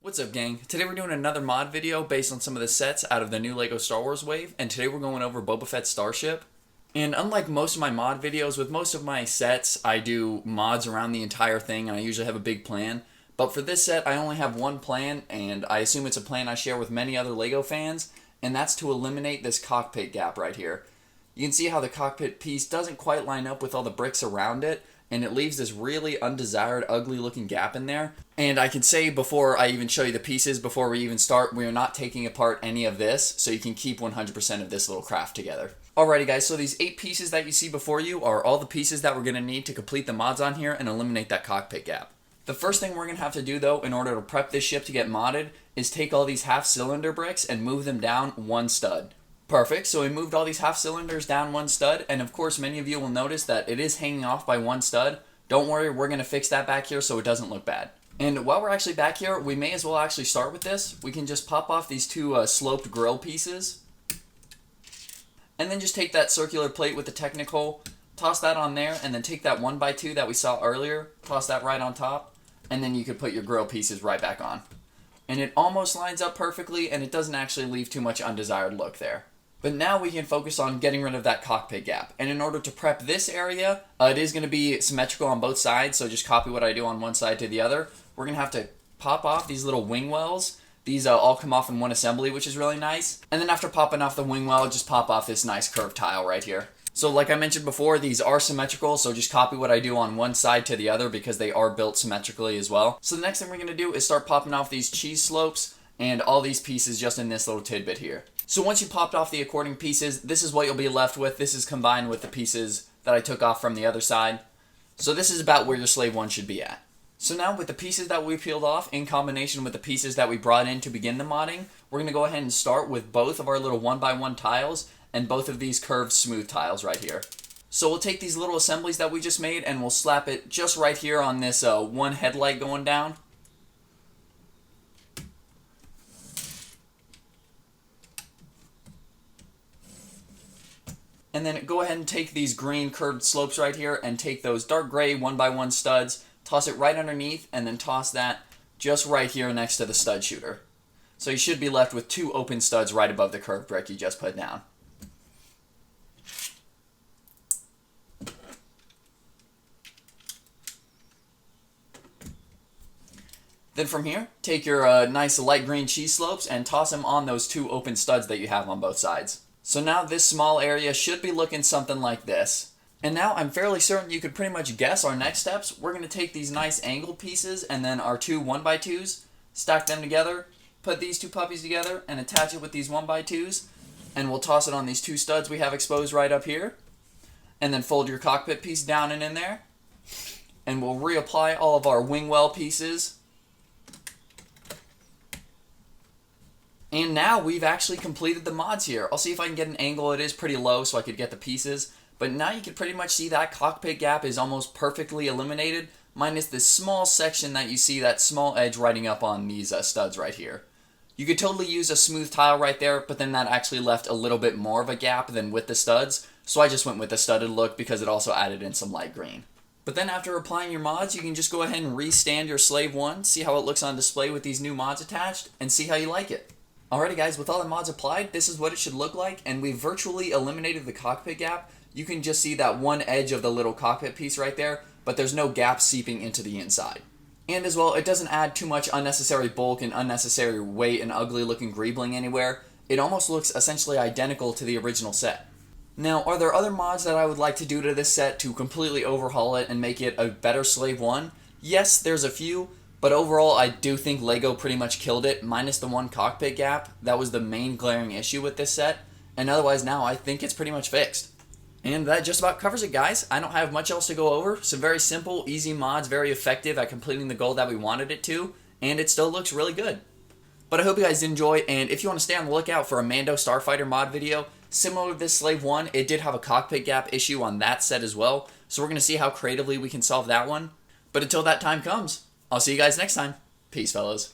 What's up, gang? Today we're doing another mod video based on some of the sets out of the new LEGO Star Wars wave, and today we're going over Boba Fett's Starship. And unlike most of my mod videos, with most of my sets, I do mods around the entire thing, and I usually have a big plan. But for this set, I only have one plan, and I assume it's a plan I share with many other LEGO fans, and that's to eliminate this cockpit gap right here. You can see how the cockpit piece doesn't quite line up with all the bricks around it, and it leaves this really undesired, ugly looking gap in there. And I can say before I even show you the pieces, before we even start, we are not taking apart any of this, so you can keep 100% of this little craft together. Alrighty guys, so these 8 pieces that you see before you are all the pieces that we're going to need to complete the mods on here and eliminate that cockpit gap. The first thing we're going to have to do though, in order to prep this ship to get modded, is take all these half cylinder bricks and move them down one stud. Perfect, so we moved all these half cylinders down one stud, and of course many of you will notice that it is hanging off by one stud. Don't worry, we're going to fix that back here so it doesn't look bad. And while we're actually back here, we may as well actually start with this. We can just pop off these two sloped grill pieces, and then just take that circular plate with the Technic hole, toss that on there, and then take that 1x2 that we saw earlier, toss that right on top, and then you could put your grill pieces right back on. And it almost lines up perfectly, and it doesn't actually leave too much undesired look there. But now we can focus on getting rid of that cockpit gap. And in order to prep this area, it is going to be symmetrical on both sides, so just copy what I do on one side to the other. We're going to have to pop off these little wing wells. These all come off in one assembly, which is really nice. And then after popping off the wing well, just pop off this nice curved tile right here. So like I mentioned before, these are symmetrical, so just copy what I do on one side to the other because they are built symmetrically as well. So the next thing we're going to do is start popping off these cheese slopes and all these pieces just in this little tidbit here. So once you popped off the according pieces, this is what you'll be left with. This is combined with the pieces that I took off from the other side. So this is about where your slave one should be at. So now with the pieces that we peeled off in combination with the pieces that we brought in to begin the modding, we're going to go ahead and start with both of our little 1x1 tiles and both of these curved smooth tiles right here. So we'll take these little assemblies that we just made and we'll slap it just right here on this one headlight going down. And then go ahead and take these green curved slopes right here and take those dark gray 1x1 studs, toss it right underneath, and then toss that just right here next to the stud shooter. So you should be left with 2 open studs right above the curved brick you just put down. Then from here, take your nice light green cheese slopes and toss them on those 2 open studs that you have on both sides. So now this small area should be looking something like this. And now I'm fairly certain you could pretty much guess our next steps. We're going to take these nice angled pieces and then our 2 1x2s, stack them together, put these 2 puppies together and attach it with these 1x2s. And we'll toss it on these 2 studs we have exposed right up here. And then fold your cockpit piece down and in there. And we'll reapply all of our wing well pieces. And now we've actually completed the mods here. I'll see if I can get an angle. It is pretty low so I could get the pieces. But now you can pretty much see that cockpit gap is almost perfectly eliminated, minus this small section that you see, that small edge riding up on these studs right here. You could totally use a smooth tile right there, but then that actually left a little bit more of a gap than with the studs. So I just went with the studded look because it also added in some light green. But then after applying your mods, you can just go ahead and restand your Slave 1, see how it looks on display with these new mods attached, and see how you like it. Alrighty guys, with all the mods applied, this is what it should look like, and we virtually eliminated the cockpit gap. You can just see that one edge of the little cockpit piece right there, but there's no gap seeping into the inside. And as well, it doesn't add too much unnecessary bulk and unnecessary weight and ugly looking greebling anywhere. It almost looks essentially identical to the original set. Now, are there other mods that I would like to do to this set to completely overhaul it and make it a better Slave 1? Yes, there's a few. But overall, I do think LEGO pretty much killed it, minus the one cockpit gap. That was the main glaring issue with this set. And otherwise now, I think it's pretty much fixed. And that just about covers it, guys. I don't have much else to go over. Some very simple, easy mods, very effective at completing the goal that we wanted it to. And it still looks really good. But I hope you guys did enjoy, and if you want to stay on the lookout for a Mando Starfighter mod video, similar to this Slave 1, it did have a cockpit gap issue on that set as well. So we're going to see how creatively we can solve that one. But until that time comes, I'll see you guys next time. Peace, fellas.